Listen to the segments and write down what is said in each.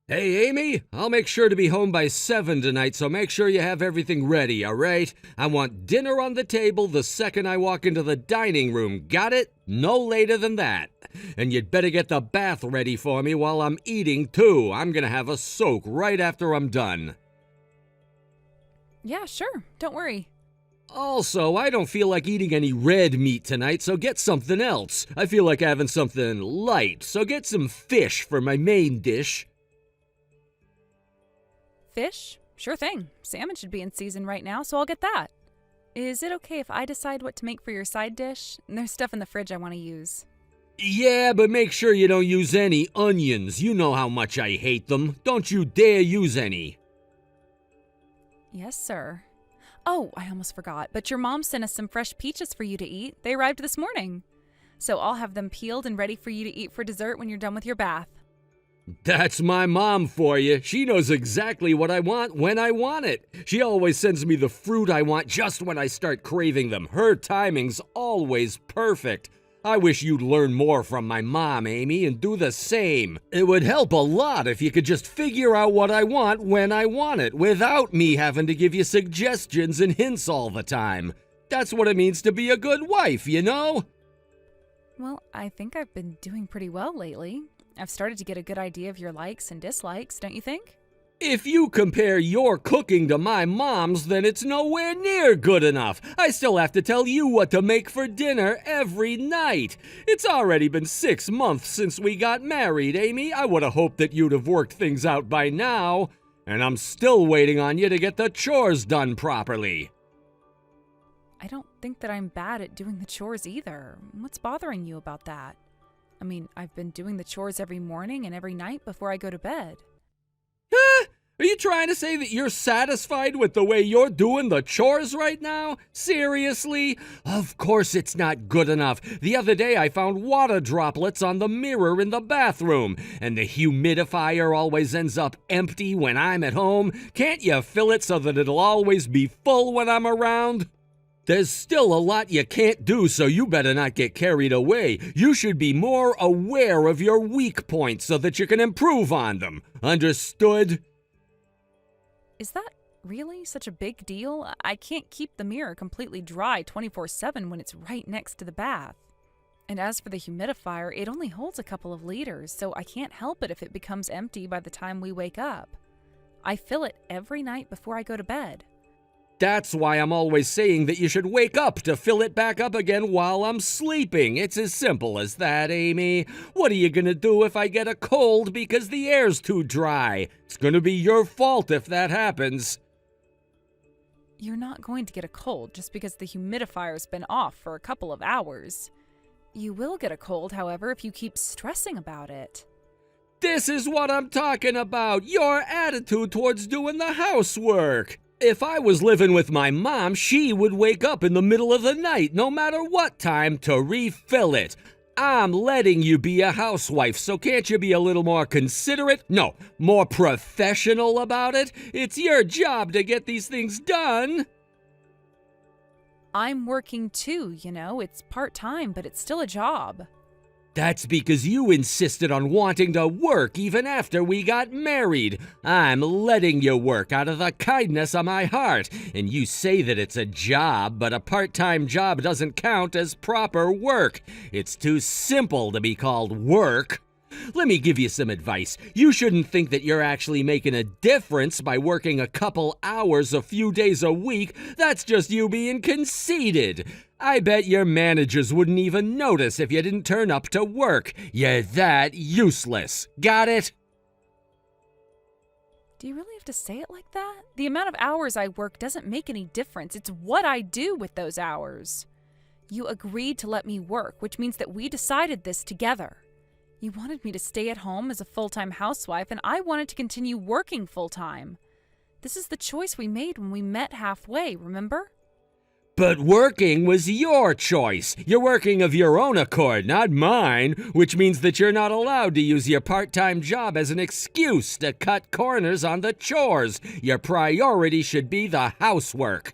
Hey, Amy, I'll make sure to be home by 7 tonight, so make sure you have everything ready, all right? I want dinner on the table the second I walk into the dining room, got it? No later than that. And you'd better get the bath ready for me while I'm eating, too. I'm gonna have a soak right after I'm done. Yeah, sure. Don't worry. Also, I don't feel like eating any red meat tonight, so get something else. I feel like having something light, so get some fish for my main dish. Fish? Sure thing. Salmon should be in season right now, so I'll get that. Is it okay if I decide what to make for your side dish? There's stuff in the fridge I want to use. Yeah, but make sure you don't use any onions. You know how much I hate them. Don't you dare use any. Yes, sir. Oh, I almost forgot, but your mom sent us some fresh peaches for you to eat. They arrived this morning. So I'll have them peeled and ready for you to eat for dessert when you're done with your bath. That's my mom for you. She knows exactly what I want when I want it. She always sends me the fruit I want just when I start craving them. Her timing's always perfect. I wish you'd learn more from my mom, Amy, and do the same. It would help a lot if you could just figure out what I want when I want it, without me having to give you suggestions and hints all the time. That's what it means to be a good wife, you know? Well, I think I've been doing pretty well lately. I've started to get a good idea of your likes and dislikes, don't you think? If you compare your cooking to my mom's, then it's nowhere near good enough. I still have to tell you what to make for dinner every night. It's already been 6 months since we got married, Amy. I would have hoped that you'd have worked things out by now. And I'm still waiting on you to get the chores done properly. I don't think that I'm bad at doing the chores either. What's bothering you about that? I mean, I've been doing the chores every morning and every night before I go to bed. Huh? Are you trying to say that you're satisfied with the way you're doing the chores right now? Seriously? Of course it's not good enough. The other day I found water droplets on the mirror in the bathroom, and the humidifier always ends up empty when I'm at home. Can't you fill it so that it'll always be full when I'm around? There's still a lot you can't do, so you better not get carried away. You should be more aware of your weak points so that you can improve on them. Understood? Is that really such a big deal? I can't keep the mirror completely dry 24/7 when it's right next to the bath. And as for the humidifier, it only holds a couple of liters, so I can't help it if it becomes empty by the time we wake up. I fill it every night before I go to bed. That's why I'm always saying that you should wake up to fill it back up again while I'm sleeping. It's as simple as that, Amy. What are you gonna do if I get a cold because the air's too dry? It's gonna be your fault if that happens. You're not going to get a cold just because the humidifier's been off for a couple of hours. You will get a cold, however, if you keep stressing about it. This is what I'm talking about. Your attitude towards doing the housework. If I was living with my mom, she would wake up in the middle of the night, no matter what time, to refill it. I'm letting you be a housewife, so can't you be a little more considerate? No, more professional about it? It's your job to get these things done. I'm working too, you know. It's part-time, but it's still a job. That's because you insisted on wanting to work even after we got married. I'm letting you work out of the kindness of my heart. And you say that it's a job, but a part-time job doesn't count as proper work. It's too simple to be called work. Let me give you some advice. You shouldn't think that you're actually making a difference by working a couple hours a few days a week. That's just you being conceited. I bet your managers wouldn't even notice if you didn't turn up to work. You're that useless. Got it? Do you really have to say it like that? The amount of hours I work doesn't make any difference. It's what I do with those hours. You agreed to let me work, which means that we decided this together. You wanted me to stay at home as a full-time housewife, and I wanted to continue working full-time. This is the choice we made when we met halfway, remember? But working was your choice. You're working of your own accord, not mine, which means that you're not allowed to use your part-time job as an excuse to cut corners on the chores. Your priority should be the housework.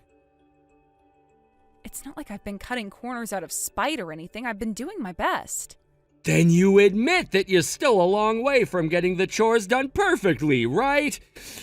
It's not like I've been cutting corners out of spite or anything. I've been doing my best. Then you admit that you're still a long way from getting the chores done perfectly, right?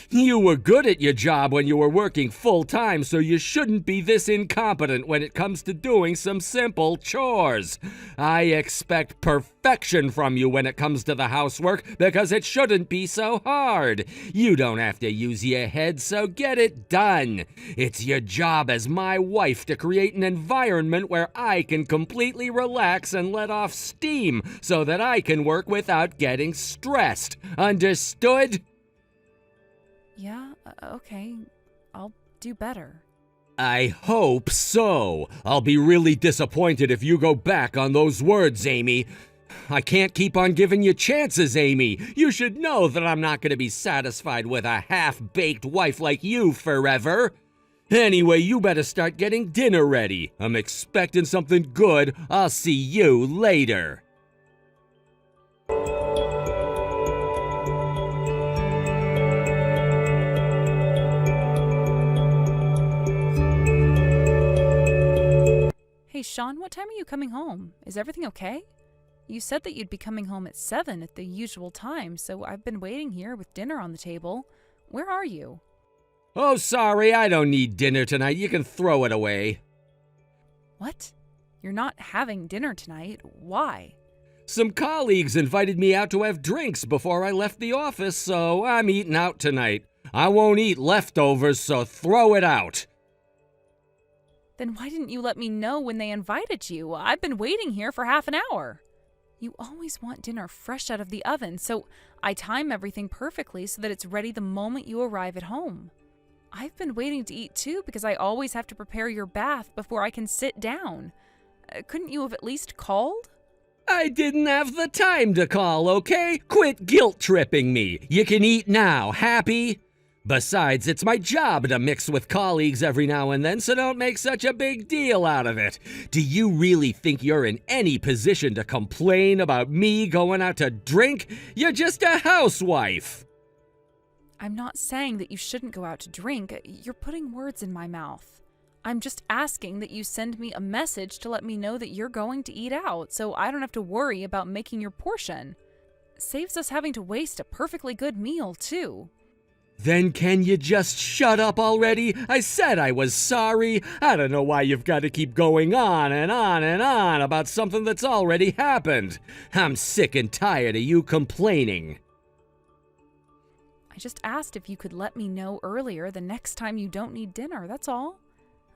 You were good at your job when you were working full-time, so you shouldn't be this incompetent when it comes to doing some simple chores. I expect perfection from you when it comes to the housework because it shouldn't be so hard. You don't have to use your head, so get it done. It's your job as my wife to create an environment where I can completely relax and let off steam, so that I can work without getting stressed. Understood? Yeah, okay. I'll do better. I hope so. I'll be really disappointed if you go back on those words, Amy. I can't keep on giving you chances, Amy. You should know that I'm not going to be satisfied with a half-baked wife like you forever. Anyway, you better start getting dinner ready. I'm expecting something good. I'll see you later. Hey, Sean, what time are you coming home? Is everything okay? You said that you'd be coming home at 7 at the usual time, so I've been waiting here with dinner on the table. Where are you? Oh, sorry, I don't need dinner tonight. You can throw it away. What? You're not having dinner tonight. Why? Some colleagues invited me out to have drinks before I left the office, so I'm eating out tonight. I won't eat leftovers, so throw it out. Then why didn't you let me know when they invited you? I've been waiting here for half an hour. You always want dinner fresh out of the oven, so I time everything perfectly so that it's ready the moment you arrive at home. I've been waiting to eat too because I always have to prepare your bath before I can sit down. Couldn't you have at least called? I didn't have the time to call, okay? Quit guilt-tripping me. You can eat now. Happy? Besides, it's my job to mix with colleagues every now and then, so don't make such a big deal out of it. Do you really think you're in any position to complain about me going out to drink? You're just a housewife. I'm not saying that you shouldn't go out to drink. You're putting words in my mouth. I'm just asking that you send me a message to let me know that you're going to eat out, so I don't have to worry about making your portion. Saves us having to waste a perfectly good meal, too. Then can you just shut up already? I said I was sorry. I don't know why you've got to keep going on and on and on about something that's already happened. I'm sick and tired of you complaining. I just asked if you could let me know earlier the next time you don't need dinner, that's all.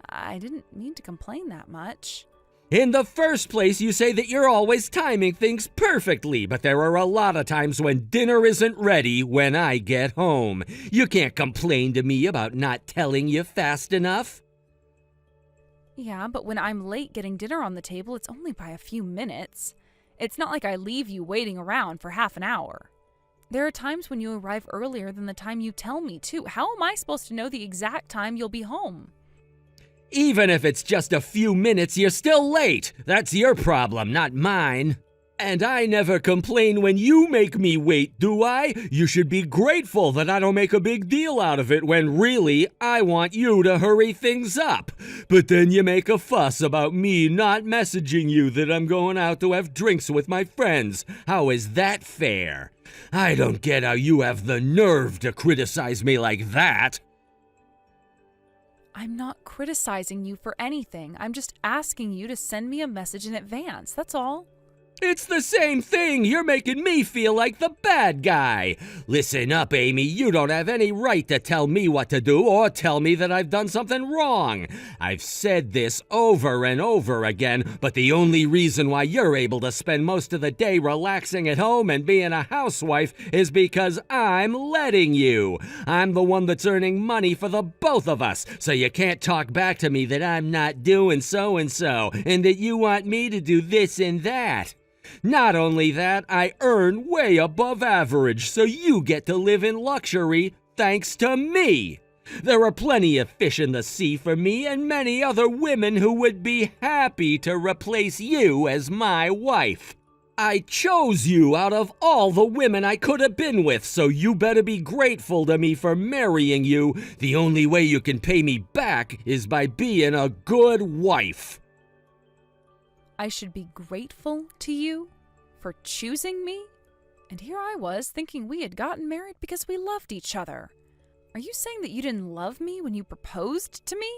I didn't mean to complain that much. In the first place, you say that you're always timing things perfectly, but there are a lot of times when dinner isn't ready when I get home. You can't complain to me about not telling you fast enough. Yeah, but when I'm late getting dinner on the table, it's only by a few minutes. It's not like I leave you waiting around for half an hour. There are times when you arrive earlier than the time you tell me, too. How am I supposed to know the exact time you'll be home? Even if it's just a few minutes, you're still late. That's your problem, not mine. And I never complain when you make me wait, do I? You should be grateful that I don't make a big deal out of it when really I want you to hurry things up. But then you make a fuss about me not messaging you that I'm going out to have drinks with my friends. How is that fair? I don't get how you have the nerve to criticize me like that. I'm not criticizing you for anything. I'm just asking you to send me a message in advance, that's all. It's the same thing. You're making me feel like the bad guy. Listen up, Amy. You don't have any right to tell me what to do or tell me that I've done something wrong. I've said this over and over again, but the only reason why you're able to spend most of the day relaxing at home and being a housewife is because I'm letting you. I'm the one that's earning money for the both of us, so you can't talk back to me that I'm not doing so-and-so and that you want me to do this and that. Not only that, I earn way above average, so you get to live in luxury thanks to me. There are plenty of fish in the sea for me and many other women who would be happy to replace you as my wife. I chose you out of all the women I could have been with, so you better be grateful to me for marrying you. The only way you can pay me back is by being a good wife. I should be grateful to you For choosing me? And here I was thinking we had gotten married because we loved each other. Are you saying that you didn't love me when you proposed to me?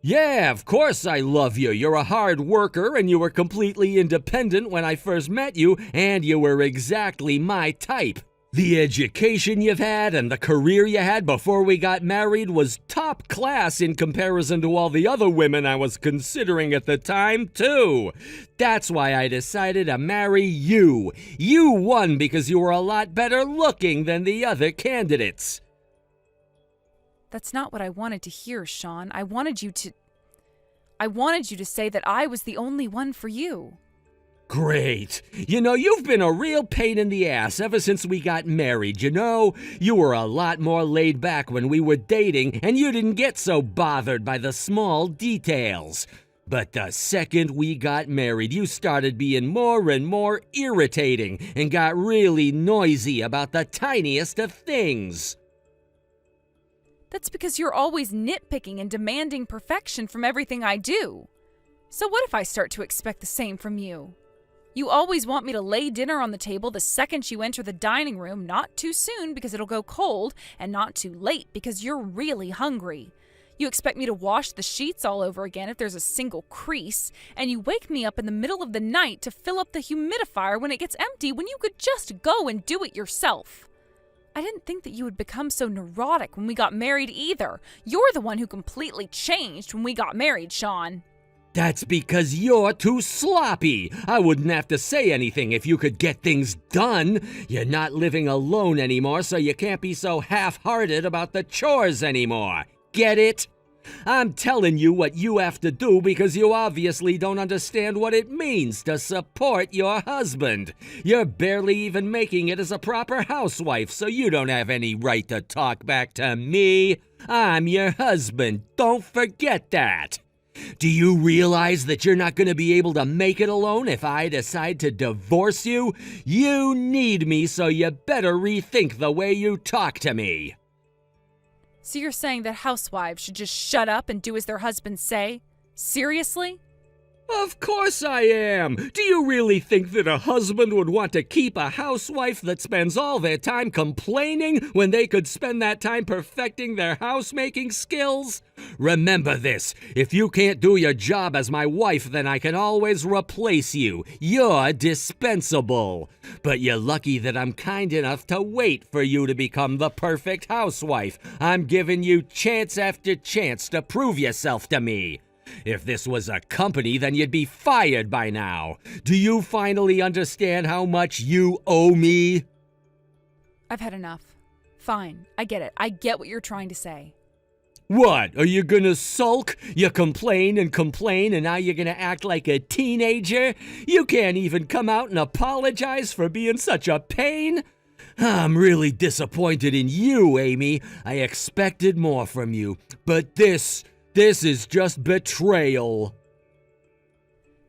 Yeah, of course I love you. You're a hard worker and you were completely independent when I first met you, and you were exactly my type. The education you've had and the career you had before we got married was top class in comparison to all the other women I was considering at the time, too. That's why I decided to marry you. You won because you were a lot better looking than the other candidates. That's not what I wanted to hear, Sean. I wanted you to say that I was the only one for you. Great. You know, you've been a real pain in the ass ever since we got married, you know? You were a lot more laid back when we were dating, and you didn't get so bothered by the small details. But the second we got married, you started being more and more irritating and got really noisy about the tiniest of things. That's because you're always nitpicking and demanding perfection from everything I do. So what if I start to expect the same from you? You always want me to lay dinner on the table the second you enter the dining room, not too soon because it'll go cold, and not too late because you're really hungry. You expect me to wash the sheets all over again if there's a single crease, and you wake me up in the middle of the night to fill up the humidifier when it gets empty when you could just go and do it yourself. I didn't think that you would become so neurotic when we got married either. You're the one who completely changed when we got married, Sean. That's because you're too sloppy. I wouldn't have to say anything if you could get things done. You're not living alone anymore, so you can't be so half-hearted about the chores anymore. Get it? I'm telling you what you have to do because you obviously don't understand what it means to support your husband. You're barely even making it as a proper housewife, so you don't have any right to talk back to me. I'm your husband. Don't forget that. Do you realize that you're not going to be able to make it alone if I decide to divorce you? You need me, so you better rethink the way you talk to me. So you're saying that housewives should just shut up and do as their husbands say? Seriously? Of course I am. Do you really think that a husband would want to keep a housewife that spends all their time complaining when they could spend that time perfecting their housemaking skills? Remember this, if you can't do your job as my wife, then I can always replace you. You're dispensable. But you're lucky that I'm kind enough to wait for you to become the perfect housewife. I'm giving you chance after chance to prove yourself to me. If this was a company, then you'd be fired by now. Do you finally understand how much you owe me? I've had enough. Fine, I get it. I get what you're trying to say. What? Are you gonna sulk? You complain and now you're gonna act like a teenager? You can't even come out and apologize for being such a pain? I'm really disappointed in you, Amy. I expected more from you, but this is just betrayal.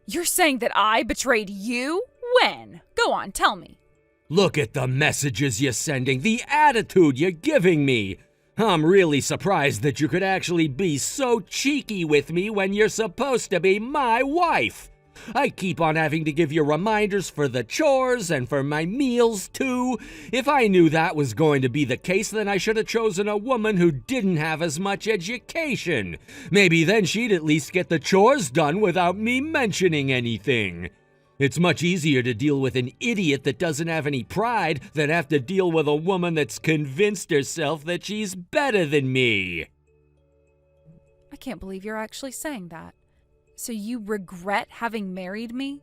You're saying that I betrayed you? When? Go on, tell me. Look at the messages you're sending, the attitude you're giving me. I'm really surprised that you could actually be so cheeky with me when you're supposed to be my wife. I keep on having to give you reminders for the chores and for my meals, too. If I knew that was going to be the case, then I should have chosen a woman who didn't have as much education. Maybe then she'd at least get the chores done without me mentioning anything. It's much easier to deal with an idiot that doesn't have any pride than have to deal with a woman that's convinced herself that she's better than me. I can't believe you're actually saying that. So you regret having married me?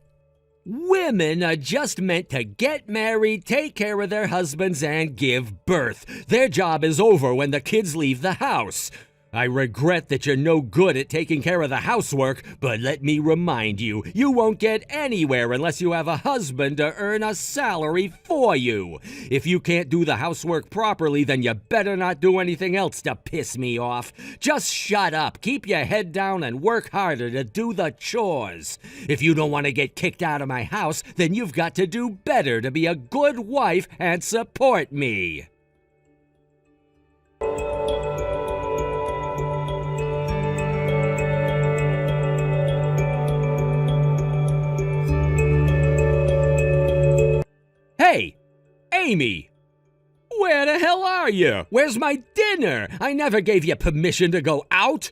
Women are just meant to get married, take care of their husbands, and give birth. Their job is over when the kids leave the house. I regret that you're no good at taking care of the housework, but let me remind you, you won't get anywhere unless you have a husband to earn a salary for you. If you can't do the housework properly, then you better not do anything else to piss me off. Just shut up, keep your head down, and work harder to do the chores. If you don't want to get kicked out of my house, then you've got to do better to be a good wife and support me. Amy! Where the hell are you? Where's my dinner? I never gave you permission to go out.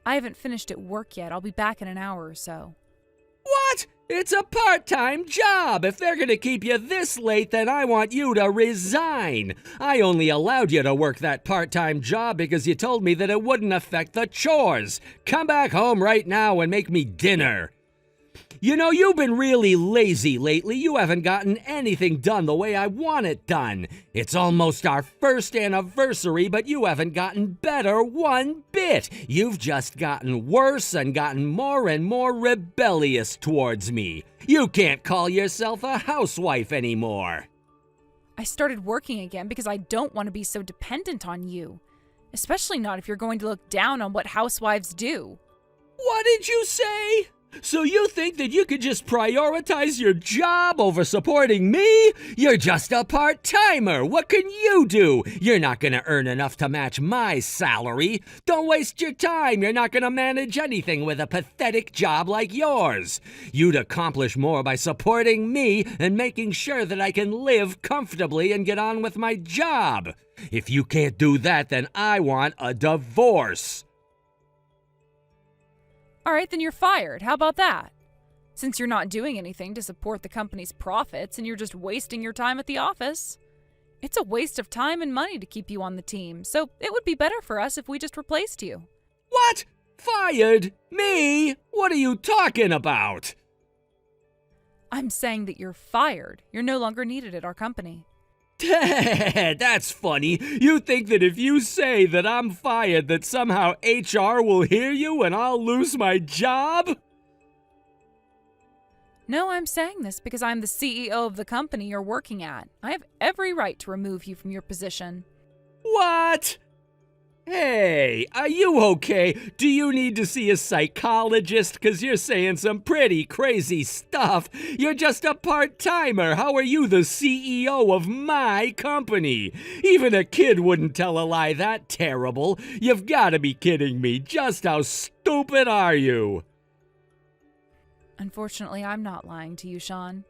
I haven't finished at work yet. I'll be back in an hour or so. What? It's a part-time job. If they're gonna keep you this late, then I want you to resign. I only allowed you to work that part-time job because you told me that it wouldn't affect the chores. Come back home right now and make me dinner. You know, you've been really lazy lately. You haven't gotten anything done the way I want it done. It's almost our first anniversary, but you haven't gotten better one bit. You've just gotten worse and gotten more and more rebellious towards me. You can't call yourself a housewife anymore. I started working again because I don't want to be so dependent on you. Especially not if you're going to look down on what housewives do. What did you say? So you think that you could just prioritize your job over supporting me? You're just a part-timer. What can you do? You're not gonna earn enough to match my salary. Don't waste your time. You're not gonna manage anything with a pathetic job like yours. You'd accomplish more by supporting me and making sure that I can live comfortably and get on with my job. If you can't do that, then I want a divorce. All right, then you're fired. How about that? Since you're not doing anything to support the company's profits and you're just wasting your time at the office. It's a waste of time and money to keep you on the team, so it would be better for us if we just replaced you. What? Fired? Me? What are you talking about? I'm saying that you're fired. You're no longer needed at our company. That's funny. You think that if you say that I'm fired, that somehow HR will hear you and I'll lose my job? No, I'm saying this because I'm the CEO of the company you're working at. I have every right to remove you from your position. What? Hey, are you okay? Do you need to see a psychologist? 'Cause you're saying some pretty crazy stuff. You're just a part-timer. How are you the CEO of my company? Even a kid wouldn't tell a lie that terrible. You've got to be kidding me. Just how stupid are you? Unfortunately, I'm not lying to you, Sean.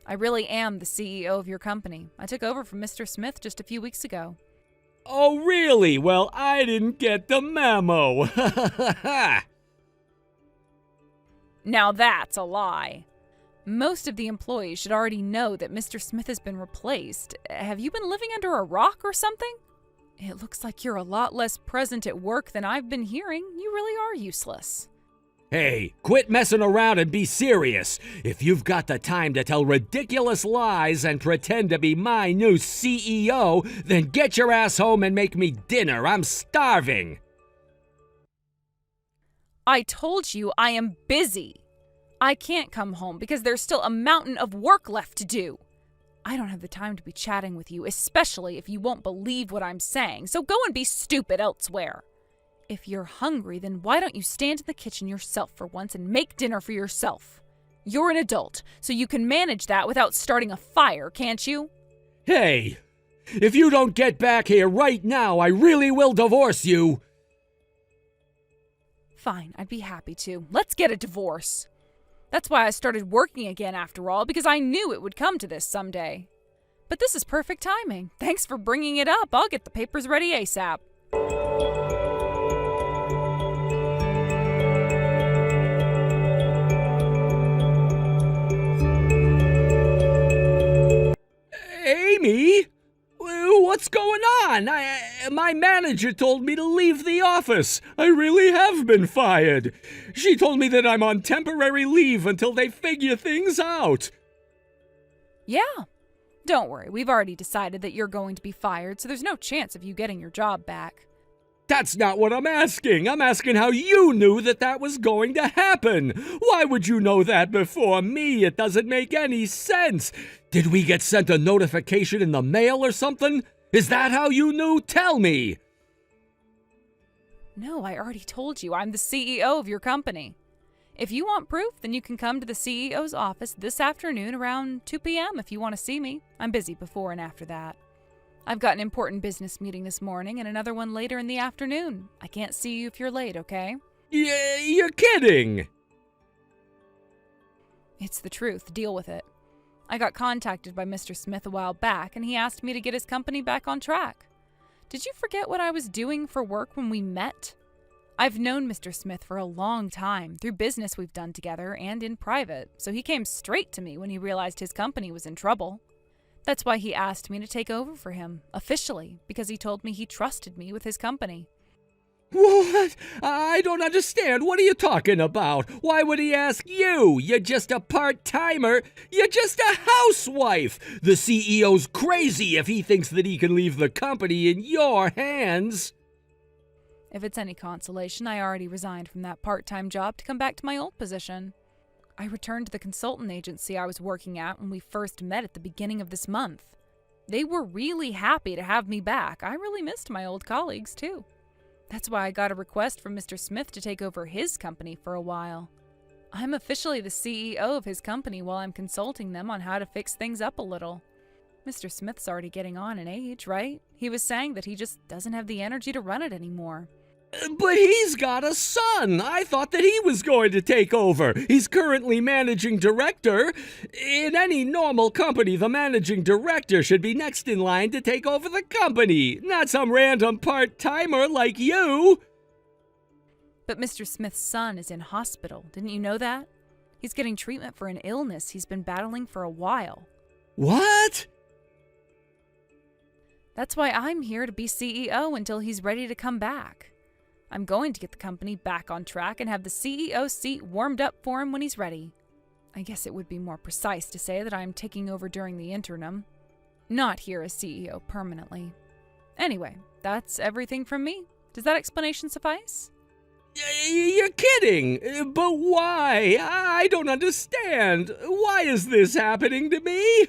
I really am the CEO of your company. I took over from Mr. Smith just a few weeks ago. Oh, really? Well, I didn't get the memo. Now that's a lie. Most of the employees should already know that Mr. Smith has been replaced. Have you been living under a rock or something? It looks like you're a lot less present at work than I've been hearing. You really are useless. Hey, quit messing around and be serious. If you've got the time to tell ridiculous lies and pretend to be my new CEO, then get your ass home and make me dinner. I'm starving. I told you I am busy. I can't come home because there's still a mountain of work left to do. I don't have the time to be chatting with you, especially if you won't believe what I'm saying, so go and be stupid elsewhere. If you're hungry, then why don't you stand in the kitchen yourself for once and make dinner for yourself? You're an adult, so you can manage that without starting a fire, can't you? Hey, if you don't get back here right now, I really will divorce you. Fine, I'd be happy to. Let's get a divorce. That's why I started working again after all, because I knew it would come to this someday. But this is perfect timing. Thanks for bringing it up. I'll get the papers ready ASAP. Amy? What's going on? My manager told me to leave the office. I really have been fired. She told me that I'm on temporary leave until they figure things out. Yeah. Don't worry, we've already decided that you're going to be fired, so there's no chance of you getting your job back. That's not what I'm asking. I'm asking how you knew that that was going to happen. Why would you know that before me? It doesn't make any sense. Did we get sent a notification in the mail or something? Is that how you knew? Tell me. No, I already told you. I'm the CEO of your company. If you want proof, then you can come to the CEO's office this afternoon around 2 p.m. if you want to see me. I'm busy before and after that. I've got an important business meeting this morning and another one later in the afternoon. I can't see you if you're late, okay? Yeah, you're kidding. It's the truth. Deal with it. I got contacted by Mr. Smith a while back, and he asked me to get his company back on track. Did you forget what I was doing for work when we met? I've known Mr. Smith for a long time, through business we've done together and in private, so he came straight to me when he realized his company was in trouble. That's why he asked me to take over for him, officially, because he told me he trusted me with his company. What? I don't understand. What are you talking about? Why would he ask you? You're just a part-timer. You're just a housewife. The CEO's crazy if he thinks that he can leave the company in your hands. If it's any consolation, I already resigned from that part-time job to come back to my old position. I returned to the consultant agency I was working at when we first met at the beginning of this month. They were really happy to have me back. I really missed my old colleagues, too. That's why I got a request from Mr. Smith to take over his company for a while. I'm officially the CEO of his company while I'm consulting them on how to fix things up a little. Mr. Smith's already getting on in age, right? He was saying that he just doesn't have the energy to run it anymore. But he's got a son. I thought that he was going to take over. He's currently managing director. In any normal company, the managing director should be next in line to take over the company, not some random part-timer like you. But Mr. Smith's son is in hospital. Didn't you know that? He's getting treatment for an illness he's been battling for a while. What? That's why I'm here to be CEO until he's ready to come back. I'm going to get the company back on track and have the CEO seat warmed up for him when he's ready. I guess it would be more precise to say that I'm taking over during the interim, not here as CEO permanently. Anyway, that's everything from me. Does that explanation suffice? You're kidding! But why? I don't understand. Why is this happening to me?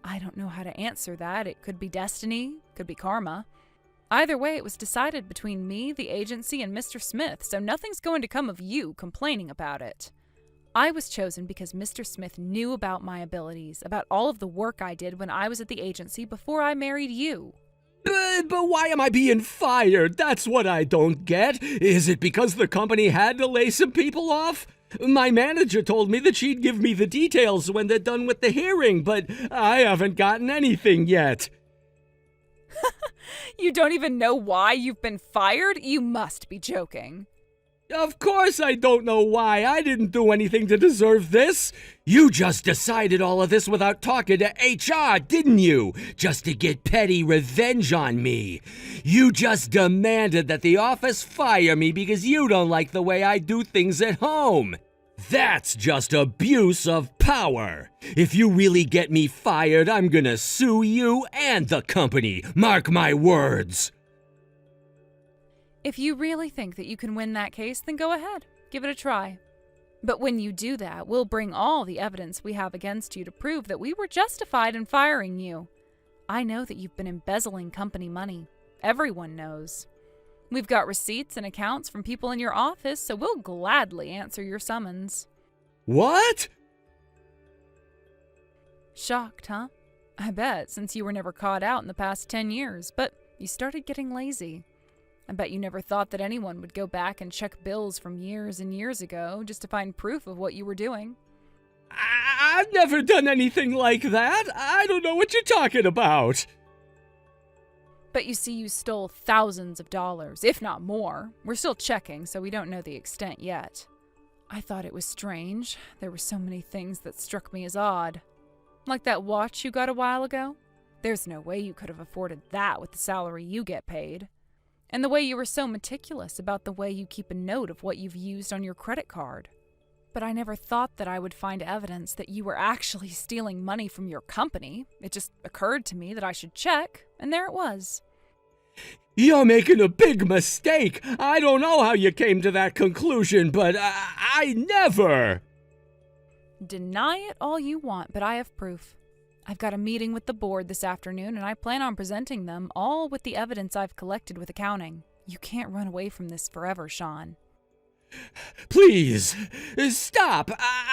I don't know how to answer that. It could be destiny, could be karma. Either way, it was decided between me, the agency, and Mr. Smith, so nothing's going to come of you complaining about it. I was chosen because Mr. Smith knew about my abilities, about all of the work I did when I was at the agency before I married you. But why am I being fired? That's what I don't get. Is it because the company had to lay some people off? My manager told me that she'd give me the details when they're done with the hearing, but I haven't gotten anything yet. You don't even know why you've been fired? You must be joking. Of course I don't know why. I didn't do anything to deserve this. You just decided all of this without talking to HR, didn't you? Just to get petty revenge on me. You just demanded that the office fire me because you don't like the way I do things at home. That's just abuse of power. If you really get me fired, I'm gonna sue you and the company. Mark my words. If you really think that you can win that case, then go ahead. Give it a try. But when you do that, we'll bring all the evidence we have against you to prove that we were justified in firing you. I know that you've been embezzling company money. Everyone knows. We've got receipts and accounts from people in your office, so we'll gladly answer your summons. What? Shocked, huh? I bet, since you were never caught out in the past 10 years, but you started getting lazy. I bet you never thought that anyone would go back and check bills from years and years ago just to find proof of what you were doing. I've never done anything like that. I don't know what you're talking about. But you see, you stole thousands of dollars, if not more. We're still checking, so we don't know the extent yet. I thought it was strange. There were so many things that struck me as odd. Like that watch you got a while ago. There's no way you could have afforded that with the salary you get paid. And the way you were so meticulous about the way you keep a note of what you've used on your credit card. But I never thought that I would find evidence that you were actually stealing money from your company. It just occurred to me that I should check, and there it was. You're making a big mistake. I don't know how you came to that conclusion, but I never. Deny it all you want, but I have proof. I've got a meeting with the board this afternoon, and I plan on presenting them, all with the evidence I've collected with accounting. You can't run away from this forever, Sean. Please, stop.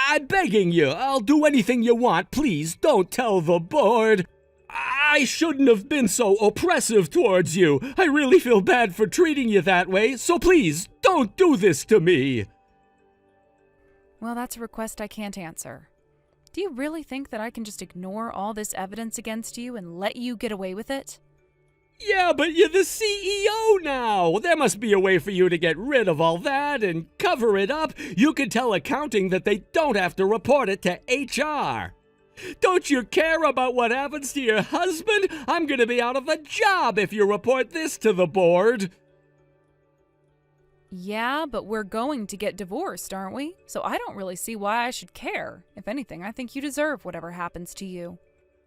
I'm begging you. I'll do anything you want. Please, don't tell the board. I shouldn't have been so oppressive towards you. I really feel bad for treating you that way, so please, don't do this to me. Well, that's a request I can't answer. Do you really think that I can just ignore all this evidence against you and let you get away with it? Yeah, but you're the CEO now. There must be a way for you to get rid of all that and cover it up. You could tell accounting that they don't have to report it to HR. Don't you care about what happens to your husband? I'm going to be out of a job if you report this to the board. Yeah, but we're going to get divorced, aren't we? So I don't really see why I should care. If anything, I think you deserve whatever happens to you.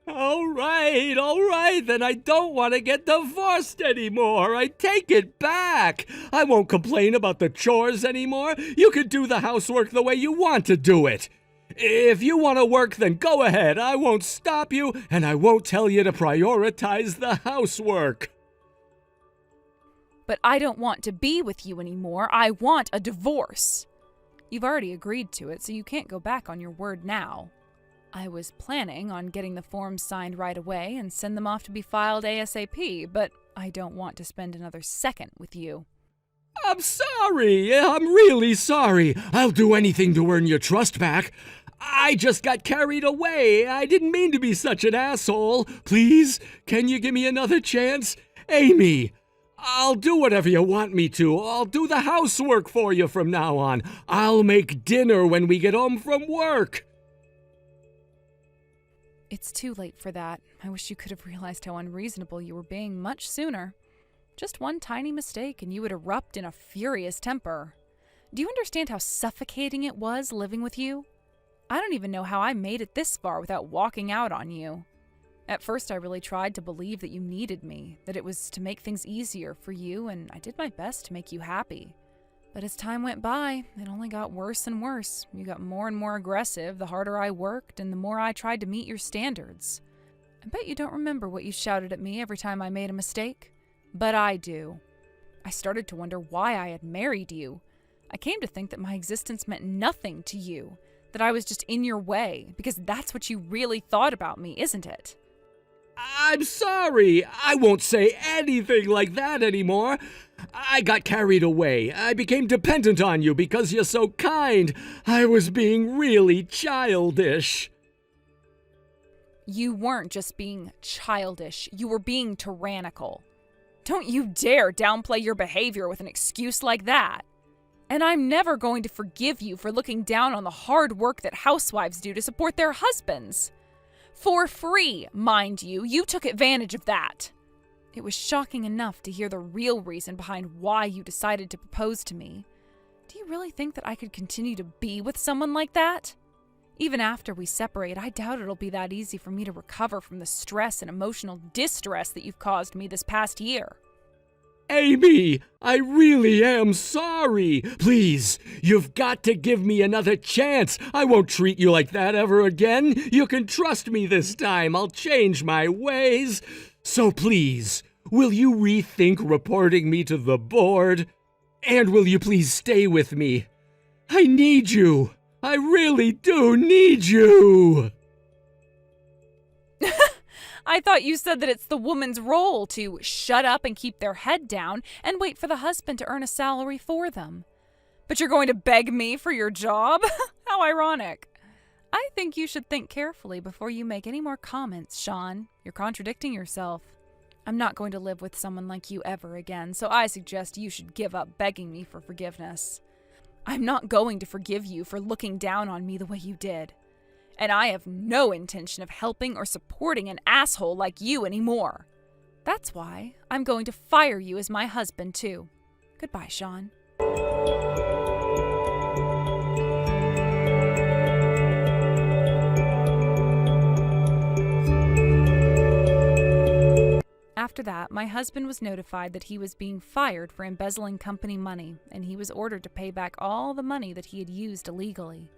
All right, then I don't want to get divorced anymore. I take it back. I won't complain about the chores anymore. You can do the housework the way you want to do it. If you want to work, then go ahead. I won't stop you, and I won't tell you to prioritize the housework. But I don't want to be with you anymore. I want a divorce. You've already agreed to it, so you can't go back on your word now. I was planning on getting the forms signed right away and send them off to be filed ASAP, but I don't want to spend another second with you. I'm sorry. I'm really sorry. I'll do anything to earn your trust back. I just got carried away. I didn't mean to be such an asshole. Please, can you give me another chance? Amy, I'll do whatever you want me to. I'll do the housework for you from now on. I'll make dinner when we get home from work. It's too late for that. I wish you could have realized how unreasonable you were being much sooner. Just one tiny mistake and you would erupt in a furious temper. Do you understand how suffocating it was living with you? I don't even know how I made it this far without walking out on you. At first, I really tried to believe that you needed me, that it was to make things easier for you, and I did my best to make you happy. But as time went by, it only got worse and worse. You got more and more aggressive the harder I worked and the more I tried to meet your standards. I bet you don't remember what you shouted at me every time I made a mistake. But I do. I started to wonder why I had married you. I came to think that my existence meant nothing to you, that I was just in your way, because that's what you really thought about me, isn't it? I'm sorry. I won't say anything like that anymore. I got carried away. I became dependent on you because you're so kind. I was being really childish. You weren't just being childish. You were being tyrannical. Don't you dare downplay your behavior with an excuse like that. And I'm never going to forgive you for looking down on the hard work that housewives do to support their husbands. For free, mind you. You took advantage of that. It was shocking enough to hear the real reason behind why you decided to propose to me. Do you really think that I could continue to be with someone like that? Even after we separate, I doubt it'll be that easy for me to recover from the stress and emotional distress that you've caused me this past year. Amy, I really am sorry. Please, you've got to give me another chance. I won't treat you like that ever again. You can trust me this time. I'll change my ways. So please, will you rethink reporting me to the board? And will you please stay with me? I need you. I really do need you. I thought you said that it's the woman's role to shut up and keep their head down and wait for the husband to earn a salary for them. But you're going to beg me for your job? How ironic. I think you should think carefully before you make any more comments, Sean. You're contradicting yourself. I'm not going to live with someone like you ever again, so I suggest you should give up begging me for forgiveness. I'm not going to forgive you for looking down on me the way you did. And I have no intention of helping or supporting an asshole like you anymore. That's why I'm going to fire you as my husband, too. Goodbye, Sean. After that, my husband was notified that he was being fired for embezzling company money, and he was ordered to pay back all the money that he had used illegally.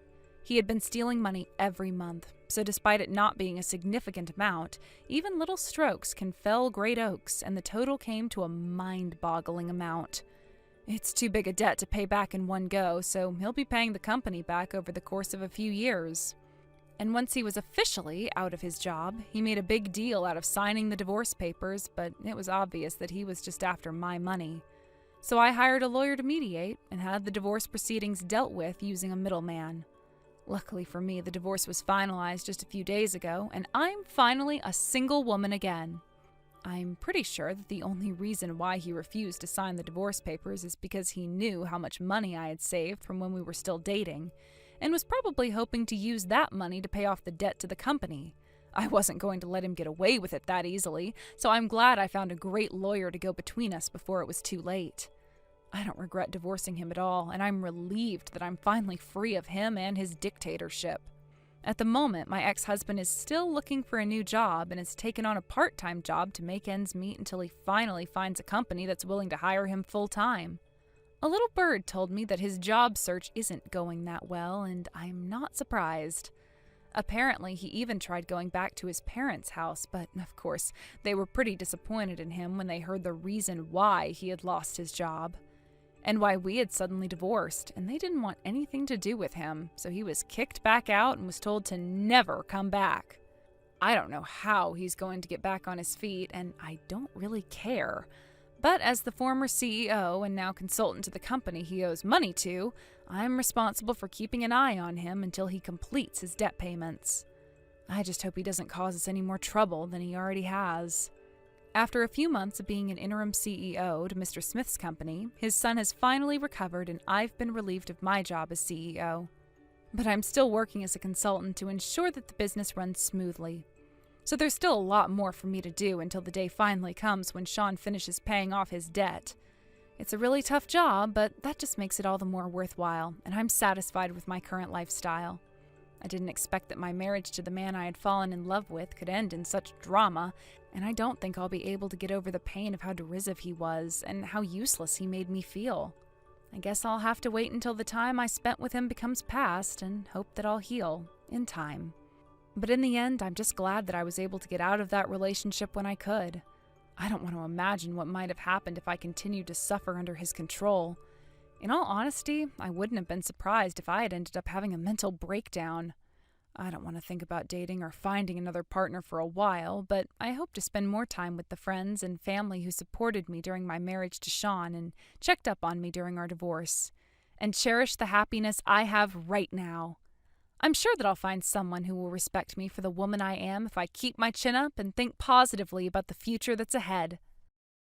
He had been stealing money every month, so despite it not being a significant amount, even little strokes can fell great oaks, and the total came to a mind-boggling amount. It's too big a debt to pay back in one go, so he'll be paying the company back over the course of a few years. And once he was officially out of his job, he made a big deal out of signing the divorce papers, but it was obvious that he was just after my money. So I hired a lawyer to mediate and had the divorce proceedings dealt with using a middleman. Luckily for me, the divorce was finalized just a few days ago, and I'm finally a single woman again. I'm pretty sure that the only reason why he refused to sign the divorce papers is because he knew how much money I had saved from when we were still dating, and was probably hoping to use that money to pay off the debt to the company. I wasn't going to let him get away with it that easily, so I'm glad I found a great lawyer to go between us before it was too late. I don't regret divorcing him at all, and I'm relieved that I'm finally free of him and his dictatorship. At the moment, my ex-husband is still looking for a new job and has taken on a part-time job to make ends meet until he finally finds a company that's willing to hire him full-time. A little bird told me that his job search isn't going that well, and I'm not surprised. Apparently, he even tried going back to his parents' house, but of course, they were pretty disappointed in him when they heard the reason why he had lost his job, and why we had suddenly divorced, and they didn't want anything to do with him, so he was kicked back out and was told to never come back. I don't know how he's going to get back on his feet, and I don't really care. But as the former CEO and now consultant to the company he owes money to, I'm responsible for keeping an eye on him until he completes his debt payments. I just hope he doesn't cause us any more trouble than he already has. After a few months of being an interim CEO to Mr. Smith's company, his son has finally recovered and I've been relieved of my job as CEO. But I'm still working as a consultant to ensure that the business runs smoothly. So there's still a lot more for me to do until the day finally comes when Sean finishes paying off his debt. It's a really tough job, but that just makes it all the more worthwhile, and I'm satisfied with my current lifestyle. I didn't expect that my marriage to the man I had fallen in love with could end in such drama, and I don't think I'll be able to get over the pain of how derisive he was and how useless he made me feel. I guess I'll have to wait until the time I spent with him becomes past and hope that I'll heal in time. But in the end, I'm just glad that I was able to get out of that relationship when I could. I don't want to imagine what might have happened if I continued to suffer under his control. In all honesty, I wouldn't have been surprised if I had ended up having a mental breakdown. I don't want to think about dating or finding another partner for a while, but I hope to spend more time with the friends and family who supported me during my marriage to Sean and checked up on me during our divorce, and cherish the happiness I have right now. I'm sure that I'll find someone who will respect me for the woman I am if I keep my chin up and think positively about the future that's ahead.